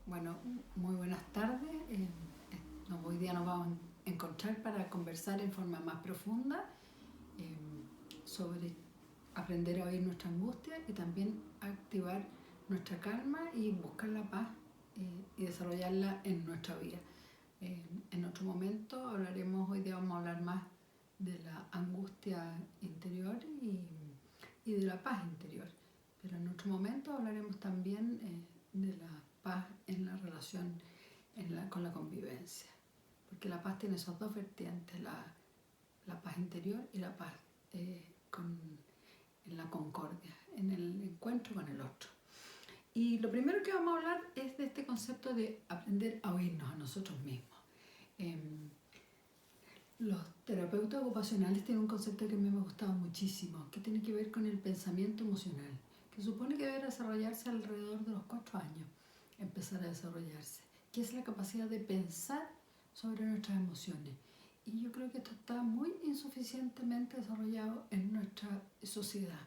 Bueno, muy buenas tardes. Hoy día nos vamos a encontrar para conversar en forma más profunda eh, sobre aprender a oír nuestra angustia y también activar nuestra calma y buscar la paz y desarrollarla en nuestra vida. En otro momento hoy día vamos a hablar más de la angustia interior y de la paz interior. Pero en otro momento hablaremos también de la paz en la relación con la convivencia. Porque la paz tiene esos dos vertientes, la paz interior y la paz con, en la concordia, en el encuentro con el otro. Y lo primero que vamos a hablar es de este concepto de aprender a oírnos a nosotros mismos. Eh, los terapeutas ocupacionales tienen un concepto que a mí me ha gustado muchísimo, que tiene que ver con el pensamiento emocional, que supone que debe desarrollarse alrededor de los 4 años, empezar a desarrollarse, que es la capacidad de pensar sobre nuestras emociones. Y yo creo que esto está muy insuficientemente desarrollado en nuestra sociedad,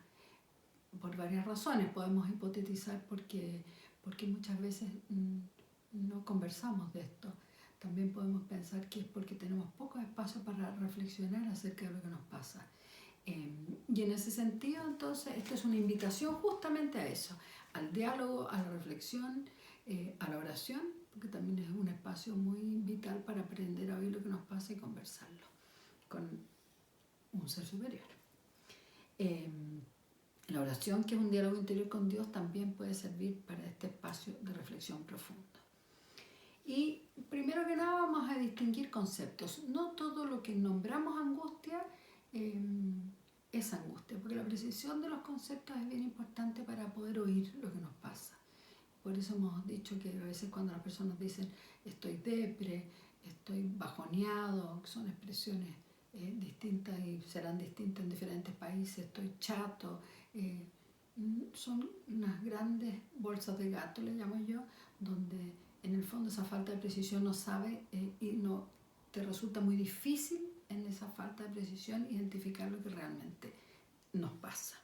por varias razones. Podemos hipotetizar porque muchas veces no conversamos de esto. También podemos pensar que es porque tenemos poco espacio para reflexionar acerca de lo que nos pasa. Y en ese sentido, entonces, esta es una invitación justamente a eso, al diálogo, a la reflexión, a la oración, porque también es un espacio muy vital para aprender a oír lo que nos pasa y conversarlo con un ser superior. La oración, que es un diálogo interior con Dios, también puede servir para este espacio de reflexión profunda. Y primero que nada vamos a distinguir conceptos. No todo lo que nombramos angustia es angustia, porque la precisión de los conceptos es bien importante para poder oír lo que nos pasa. Por eso hemos dicho que a veces cuando las personas dicen estoy depre, estoy bajoneado, que son expresiones distintas y serán distintas en diferentes países, estoy chato, eh, son unas grandes bolsas de gato, le llamo yo, donde en el fondo esa falta de precisión no sabe y no te resulta muy difícil en esa falta de precisión identificar lo que realmente nos pasa.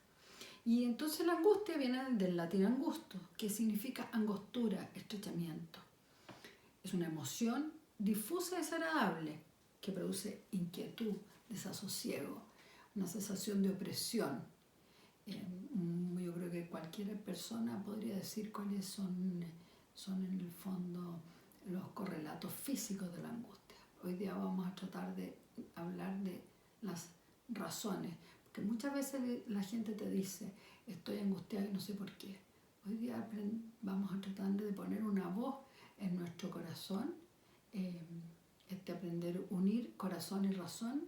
Y entonces la angustia viene del latín angusto, que significa angostura, estrechamiento. Es una emoción difusa y desagradable que produce inquietud, desasosiego, una sensación de opresión. Yo creo que cualquier persona podría decir cuáles son en el fondo los correlatos físicos de la angustia. Hoy día vamos a tratar de hablar de las razones, porque muchas veces la gente te dice estoy angustiada y no sé por qué. Hoy día vamos a tratar de poner una voz en nuestro corazón, aprender a unir corazón y razón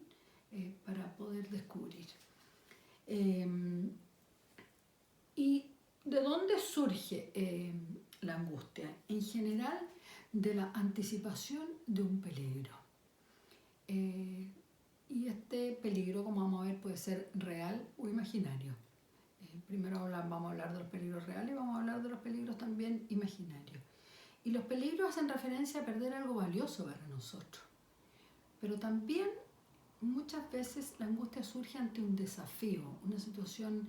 para poder descubrir. ¿Y de dónde surge la angustia? En general, de la anticipación de un peligro. Y este peligro, como vamos a ver, puede ser real o imaginario. Primero vamos a hablar de los peligros reales y vamos a hablar de los peligros también imaginarios. Y los peligros hacen referencia a perder algo valioso para nosotros. Pero también muchas veces la angustia surge ante un desafío, una situación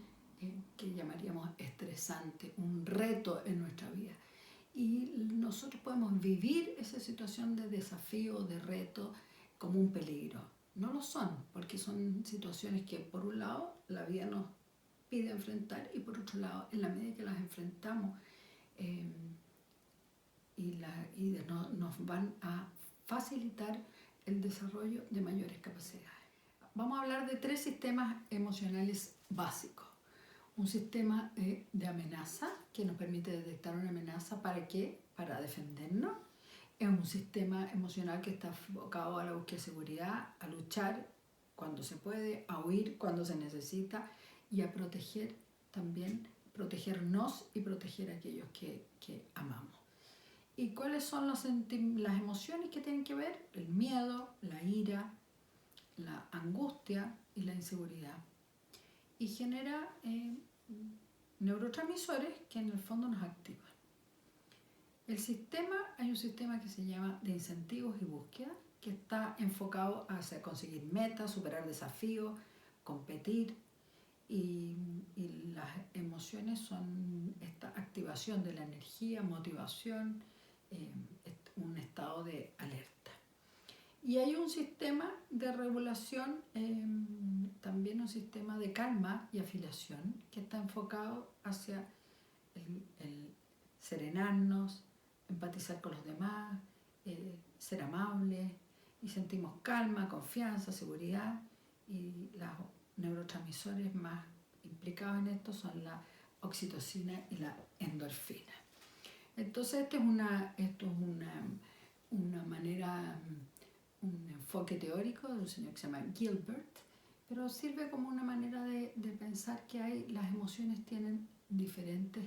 que llamaríamos estresante, un reto en nuestra vida. Y nosotros podemos vivir esa situación de desafío, de reto, como un peligro. No lo son, porque son situaciones que por un lado la vida nos pide enfrentar y por otro lado, en la medida que las enfrentamos nos van a facilitar el desarrollo de mayores capacidades. Vamos a hablar de 3 sistemas emocionales básicos. Un sistema de amenaza que nos permite detectar una amenaza. ¿Para qué? Para defendernos. Es un sistema emocional que está enfocado a la búsqueda de seguridad, a luchar cuando se puede, a huir cuando se necesita y a proteger también, protegernos y proteger a aquellos que amamos. ¿Y cuáles son las emociones que tienen que ver? El miedo, la ira, la angustia y la inseguridad. Y genera neurotransmisores que en el fondo nos activan. Hay un sistema que se llama de incentivos y búsqueda, que está enfocado hacia conseguir metas, superar desafíos, competir, y las emociones son esta activación de la energía, motivación, un estado de alerta. Y hay un sistema de regulación, también un sistema de calma y afiliación que está enfocado hacia el serenarnos, empatizar con los demás, ser amables, y sentimos calma, confianza, seguridad, y los neurotransmisores más implicados en esto son la oxitocina y la endorfina. Entonces esto es una manera, un enfoque teórico de un señor que se llama Gilbert, pero sirve como una manera de pensar que las emociones tienen diferentes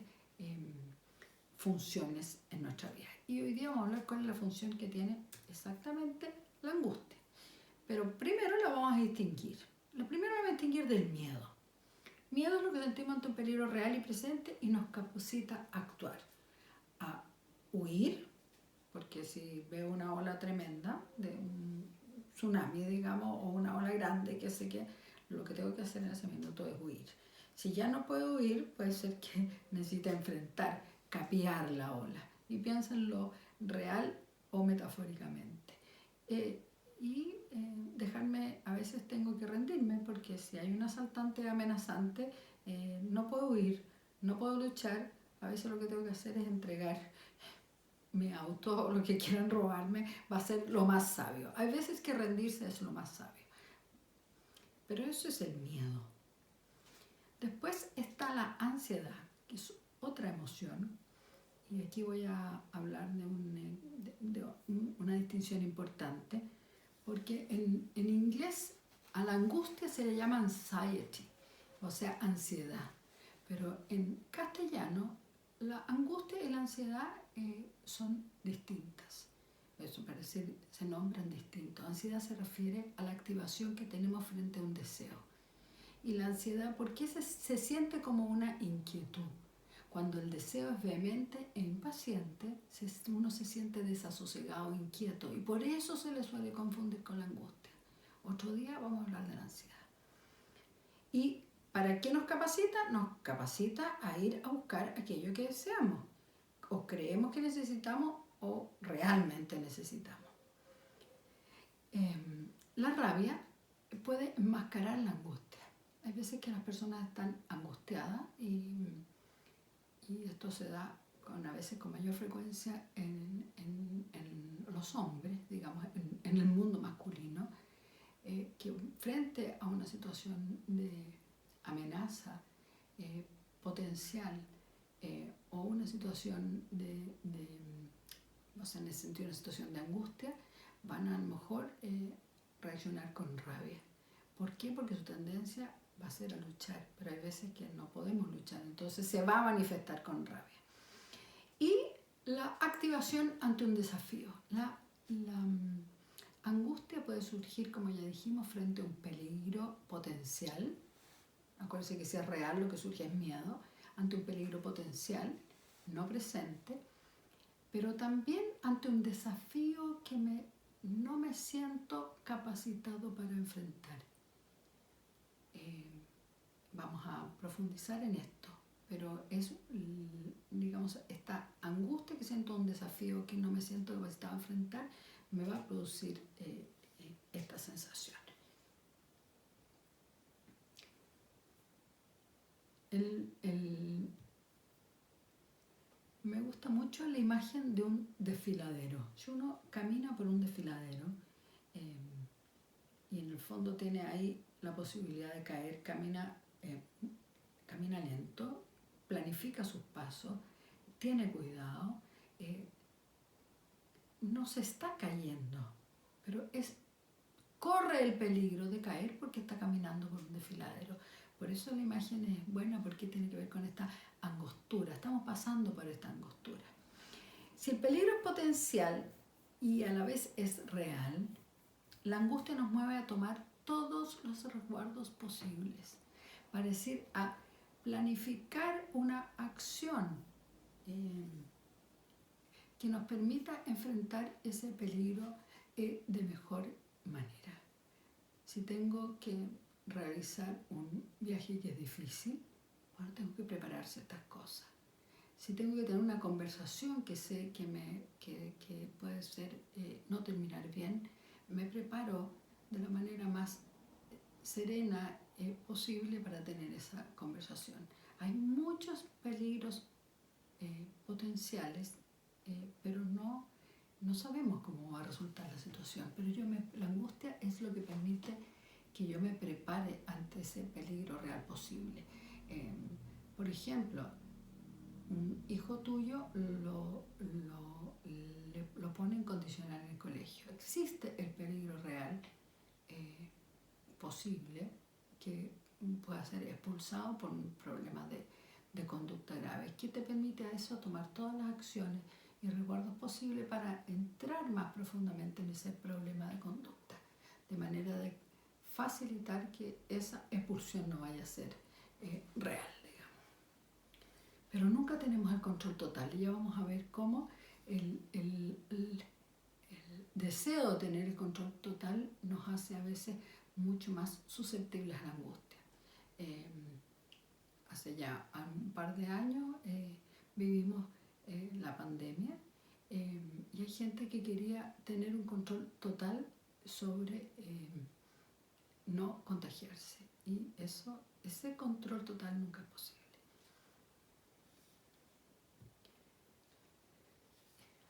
funciones en nuestra vida. Y hoy día vamos a hablar cuál es la función que tiene exactamente la angustia. Pero primero la vamos a distinguir. Lo primero la vamos a distinguir del miedo. Miedo es lo que sentimos ante un peligro real y presente y nos capacita a actuar, a huir, porque si veo una ola tremenda de un tsunami, digamos, o una ola grande, que sé que lo que tengo que hacer en ese minuto es huir. Si ya no puedo huir, puede ser que necesite enfrentar, capear la ola. Y piensa en lo real o metafóricamente. Dejarme, a veces tengo que rendirme, porque si hay un asaltante amenazante, no puedo huir, no puedo luchar. A veces lo que tengo que hacer es entregar mi auto o lo que quieran robarme, va a ser lo más sabio. Hay veces que rendirse es lo más sabio. Pero eso es el miedo. Después está la ansiedad, que es otra emoción. Y aquí voy a hablar de una distinción importante, porque en inglés a la angustia se le llama anxiety, o sea, ansiedad. Pero en castellano la angustia y la ansiedad son distintas. Eso parece, se nombran distintos. Ansiedad se refiere a la activación que tenemos frente a un deseo. Y la ansiedad, ¿por qué se siente como una inquietud? Cuando el deseo es vehemente e impaciente, uno se siente desasosegado, inquieto, y por eso se le suele confundir con la angustia. Otro día vamos a hablar de la ansiedad. ¿Y para qué nos capacita? Nos capacita a ir a buscar aquello que deseamos, o creemos que necesitamos, o realmente necesitamos. La rabia puede enmascarar la angustia. Hay veces que las personas están angustiadas y esto se da a veces con mayor frecuencia en los hombres, digamos, en el mundo masculino, que frente a una situación de amenaza potencial o una situación no sé, en ese sentido, una situación de angustia, van a lo mejor reaccionar con rabia. ¿Por qué? Porque su tendencia va a ser a luchar, pero hay veces que no podemos luchar, entonces se va a manifestar con rabia. Y la activación ante un desafío. La angustia puede surgir, como ya dijimos, frente a un peligro potencial. Acuérdense que si es real, lo que surge es miedo, ante un peligro potencial, no presente, pero también ante un desafío que no me siento capacitado para enfrentar. Vamos a profundizar en esto, pero es, digamos, esta angustia que siento, un desafío que no me siento capacitado a enfrentar, me va a producir esta sensación. Me gusta mucho la imagen de un desfiladero. Si uno camina por un desfiladero y en el fondo tiene ahí la posibilidad de caer, camina lento, planifica sus pasos, tiene cuidado, no se está cayendo, pero corre el peligro de caer porque está caminando por un desfiladero. Por eso la imagen es buena, porque tiene que ver con esta angostura. Estamos pasando por esta angostura. Si el peligro es potencial y a la vez es real, la angustia nos mueve a tomar todos los resguardos posibles, para decir, a planificar una acción que nos permita enfrentar ese peligro de mejor manera. Si tengo que realizar un viaje que es difícil, bueno, tengo que preparar ciertas cosas. Si tengo que tener una conversación que sé que puede ser no terminar bien, me preparo de la manera más serena posible para tener esa conversación. Hay muchos peligros potenciales, pero no sabemos cómo va a resultar la situación. Pero la angustia es lo que permite que yo me prepare ante ese peligro real posible. Por ejemplo, un hijo tuyo lo pone en condicional en el colegio. Existe el peligro real posible que pueda ser expulsado por un problema de conducta grave. ¿Qué te permite a eso? Tomar todas las acciones y resguardos posibles para entrar más profundamente en ese problema de conducta, de manera de facilitar que esa expulsión no vaya a ser real, digamos. Pero nunca tenemos el control total y ya vamos a ver cómo el deseo de tener el control total nos hace a veces mucho más susceptibles a la angustia. Hace ya un par de años vivimos la pandemia y hay gente que quería tener un control total sobre no contagiarse, y ese control total nunca es posible.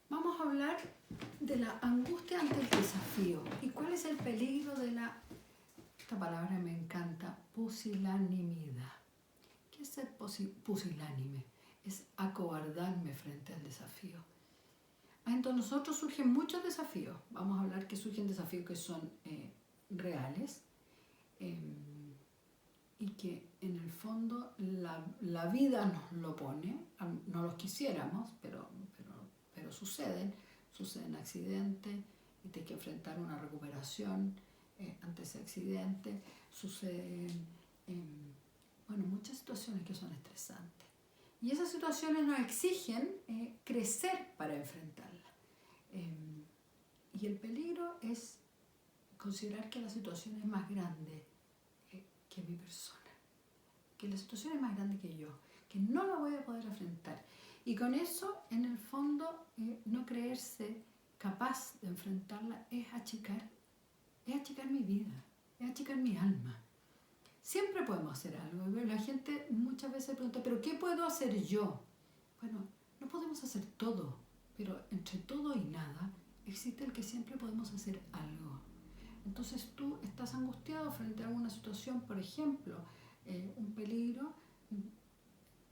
Vamos a hablar de la angustia ante el desafío. ¿Y cuál es el peligro de esta palabra me encanta, pusilanimidad? ¿Qué es ser pusilánime? Es acobardarme frente al desafío. Entre nosotros surgen muchos desafíos. Vamos a hablar que surgen desafíos que son reales y que en el fondo la vida nos lo pone. No los quisiéramos, pero suceden accidentes y tienes que enfrentar una recuperación ante ese accidente. Suceden muchas situaciones que son estresantes. Y esas situaciones nos exigen crecer para enfrentarlas. Y el peligro es considerar que la situación es más grande que mi persona, que la situación es más grande que yo, que no la voy a poder enfrentar. Y con eso, en el fondo, no creerse capaz de enfrentarla es achicar mi vida, es achicar mi alma. Siempre podemos hacer algo. La gente muchas veces pregunta, ¿pero qué puedo hacer yo? Bueno, no podemos hacer todo, pero entre todo y nada existe el que siempre podemos hacer algo. Entonces tú estás angustiado frente a una situación, por ejemplo, un peligro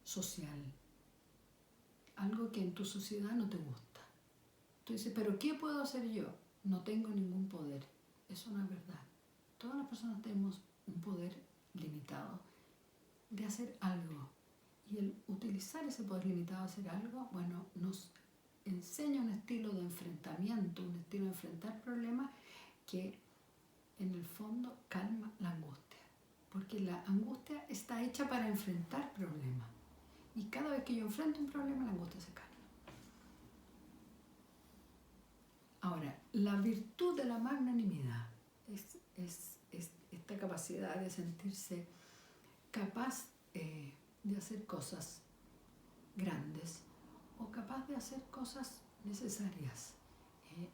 social, algo que en tu sociedad no te gusta. Tú dices, ¿pero qué puedo hacer yo? No tengo ningún poder. Eso no es verdad. Todas las personas tenemos un poder limitado de hacer algo. Y el utilizar ese poder limitado a hacer algo, nos enseña un estilo de enfrentamiento, un estilo de enfrentar problemas que en el fondo calma la angustia. Porque la angustia está hecha para enfrentar problemas. Y cada vez que yo enfrento un problema, la angustia se calma. Ahora, la virtud de la magnanimidad es esta capacidad de sentirse capaz de hacer cosas grandes o capaz de hacer cosas necesarias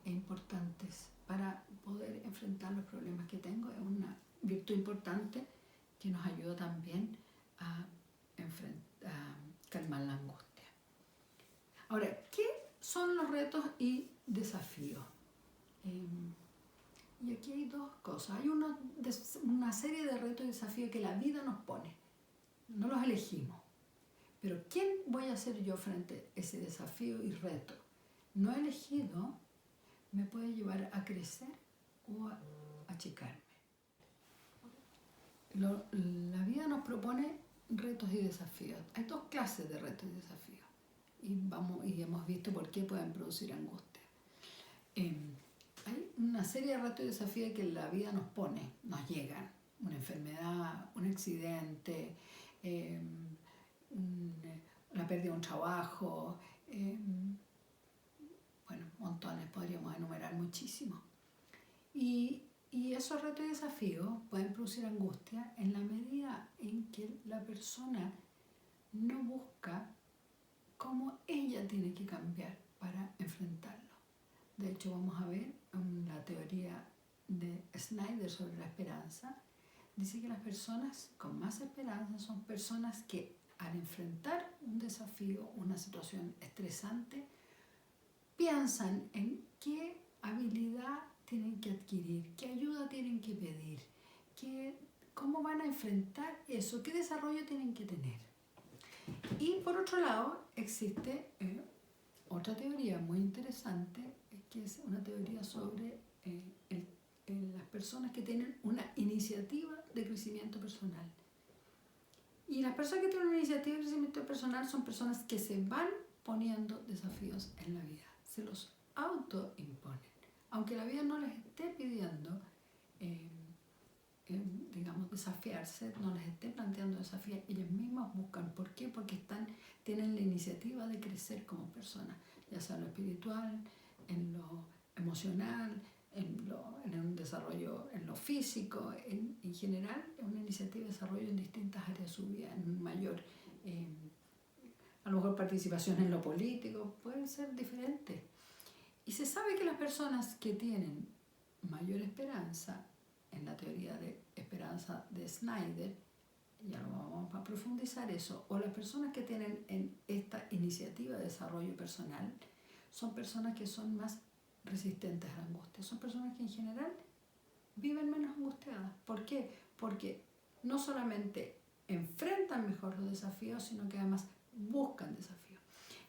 e importantes para poder enfrentar los problemas que tengo. Es una virtud importante que nos ayuda también a calmar la angustia. Ahora, ¿qué son los retos y desafíos? Y aquí hay dos cosas. Hay una serie de retos y desafíos que la vida nos pone. No los elegimos. Pero ¿quién voy a ser yo frente a ese desafío y reto no elegido? Me puede llevar a crecer o a achicarme. La vida nos propone retos y desafíos. Hay dos clases de retos y desafíos. Y hemos visto por qué pueden producir angustia. Hay una serie de retos y desafíos que la vida nos pone, nos llegan. Una enfermedad, un accidente, la pérdida de un trabajo, montones, podríamos enumerar muchísimos. Y esos retos y desafíos pueden producir angustia en la medida en que la persona no busca cómo ella tiene que cambiar para enfrentarlo. De hecho, vamos a ver la teoría de Snyder sobre la esperanza. Dice que las personas con más esperanza son personas que al enfrentar un desafío, una situación estresante, piensan en qué habilidad tienen que adquirir, qué ayuda tienen que pedir, cómo van a enfrentar eso, qué desarrollo tienen que tener. Y por otro lado, existe otra teoría muy interesante, que es una teoría sobre las personas que tienen una iniciativa de crecimiento personal. Y las personas que tienen una iniciativa de crecimiento personal son personas que se van poniendo desafíos en la vida, se los autoimponen. Aunque la vida no les esté pidiendo, digamos, desafiarse, no les esté planteando desafíos, ellos mismos buscan. ¿Por qué? Porque tienen la iniciativa de crecer como personas, ya sea en lo espiritual, en lo emocional, en un desarrollo en lo físico, en general, es una iniciativa de desarrollo en distintas áreas de su vida, en mayor, a lo mejor participación en lo político, pueden ser diferentes. Y se sabe que las personas que tienen mayor esperanza, en la teoría de esperanza de Snyder, ya lo vamos a profundizar eso, o las personas que tienen en esta iniciativa de desarrollo personal, son personas que son más resistentes a la angustia, son personas que en general viven menos angustiadas. ¿Por qué? Porque no solamente enfrentan mejor los desafíos, sino que además buscan desafíos.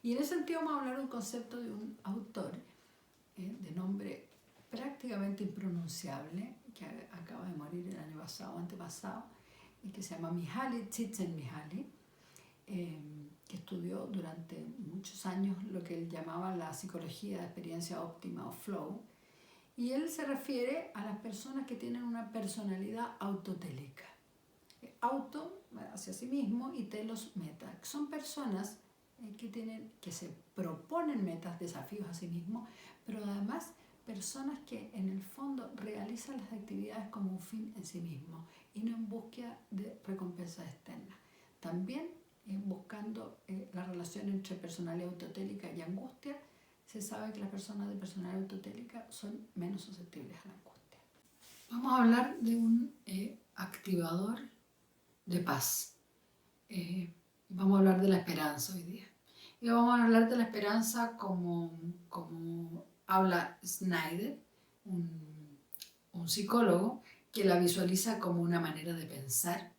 Y en ese sentido vamos a hablar de un concepto de un autor de nombre prácticamente impronunciable, que acaba de morir el año pasado o antepasado, y que se llama Mihaly Csikszentmihalyi, que estudió durante muchos años lo que él llamaba la psicología de experiencia óptima o flow, y él se refiere a las personas que tienen una personalidad autotélica. Auto hacia sí mismo y telos meta. Son personas que se proponen metas, desafíos a sí mismos, pero además personas que en el fondo realizan las actividades como un fin en sí mismo y no en búsqueda de recompensas externas. También buscando la relación entre personalidad autotélica y angustia, se sabe que las personas de personalidad autotélica son menos susceptibles a la angustia. Vamos a hablar de un activador de paz. Vamos a hablar de la esperanza hoy día. Y vamos a hablar de la esperanza como habla Snyder, un psicólogo, que la visualiza como una manera de pensar.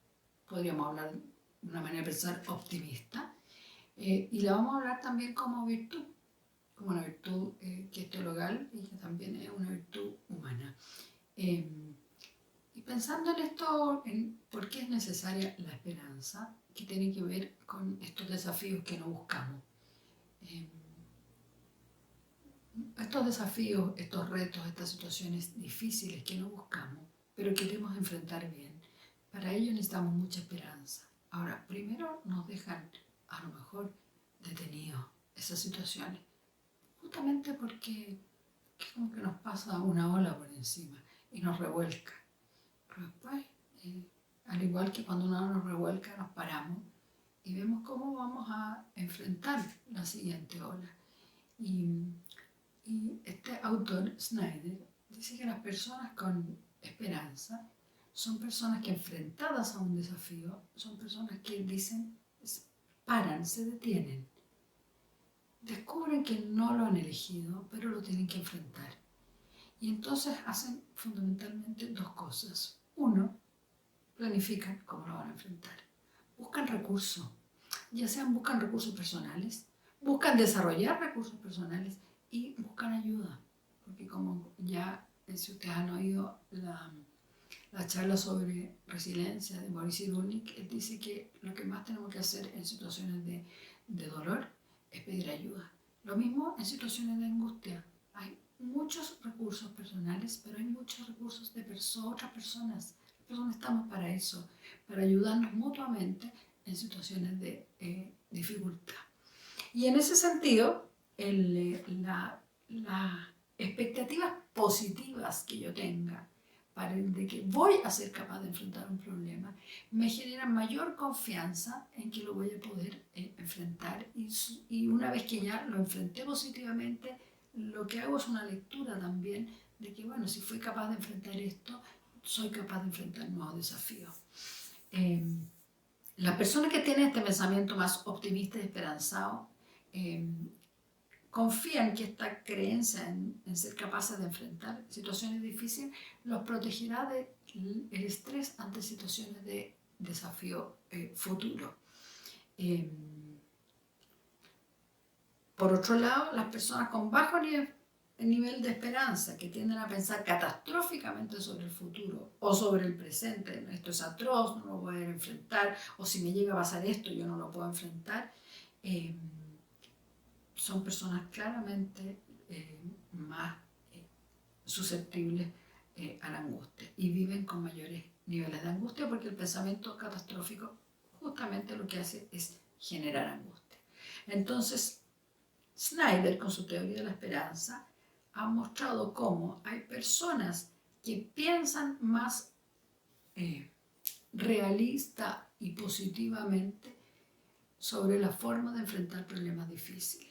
Podríamos hablar de una manera de pensar optimista. Y la vamos a hablar también como virtud, como una virtud que es teologal y que también es una virtud humana. Y pensando en esto, en por qué es necesaria la esperanza, que tiene que ver con estos desafíos que no buscamos. Estos desafíos, estos retos, estas situaciones difíciles que no buscamos, pero queremos enfrentar bien. Para ello necesitamos mucha esperanza. Ahora, primero nos dejan a lo mejor detenidos esas situaciones, justamente porque es como que nos pasa una ola por encima y nos revuelca. Pero después, al igual que cuando una nos revuelca, nos paramos y vemos cómo vamos a enfrentar la siguiente ola. Y este autor, Snyder, dice que las personas con esperanza son personas que enfrentadas a un desafío, son personas que dicen, paran, se detienen, descubren que no lo han elegido, pero lo tienen que enfrentar. Y entonces hacen fundamentalmente dos cosas. Uno, planifican cómo lo van a enfrentar. Buscan recursos, ya sean buscan recursos personales, buscan desarrollar recursos personales y buscan ayuda. Porque como ya, si ustedes han oído la charla sobre resiliencia de Maurice Cyrulnik, él dice que lo que más tenemos que hacer en situaciones de dolor es pedir ayuda. Lo mismo en situaciones de angustia. Hay muchos recursos personales, pero hay muchos recursos de otras personas. Las personas estamos para eso, para ayudarnos mutuamente en situaciones de dificultad. Y en ese sentido, las expectativas positivas que yo tenga de que voy a ser capaz de enfrentar un problema, me genera mayor confianza en que lo voy a poder enfrentar y una vez que ya lo enfrenté positivamente, lo que hago es una lectura también de que, bueno, si fui capaz de enfrentar esto, soy capaz de enfrentar nuevos desafíos. Las personas que tienen este pensamiento más optimista y esperanzado confían que esta creencia en ser capaces de enfrentar situaciones difíciles los protegerá del estrés ante situaciones de desafío futuro. Por otro lado, las personas con bajo nivel de esperanza, que tienden a pensar catastróficamente sobre el futuro o sobre el presente, esto es atroz, no lo voy a enfrentar, o si me llega a pasar esto, yo no lo puedo enfrentar, son personas claramente más susceptibles a la angustia y viven con mayores niveles de angustia porque el pensamiento catastrófico justamente lo que hace es generar angustia. Entonces, Snyder, con su teoría de la esperanza, ha mostrado cómo hay personas que piensan más realista y positivamente sobre la forma de enfrentar problemas difíciles.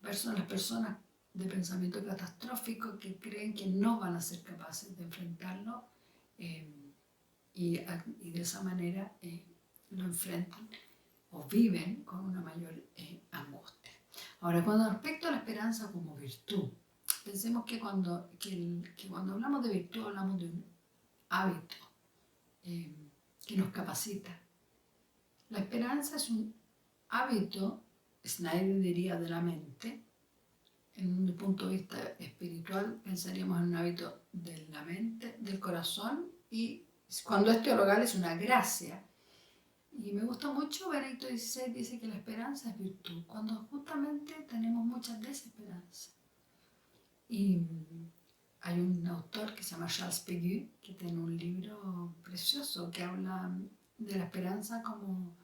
Las personas de pensamiento catastrófico que creen que no van a ser capaces de enfrentarlo y de esa manera lo enfrentan o viven con una mayor angustia. Ahora, con respecto a la esperanza como virtud, pensemos que cuando hablamos de virtud hablamos de un hábito que nos capacita. La esperanza es un hábito, Snyder diría, de la mente. En un punto de vista espiritual pensaríamos en un hábito de la mente, del corazón, y cuando es teologal es una gracia. Y me gusta mucho, Benedicto XVI dice que la esperanza es virtud, cuando justamente tenemos mucha desesperanza. Y hay un autor que se llama Charles Péguy, que tiene un libro precioso que habla de la esperanza como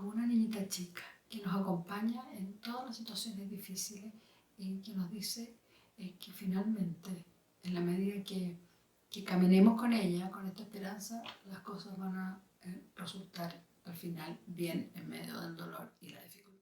una niñita chica que nos acompaña en todas las situaciones difíciles y que nos dice que finalmente, en la medida que caminemos con ella, con esta esperanza, las cosas van a resultar al final bien en medio del dolor y la dificultad.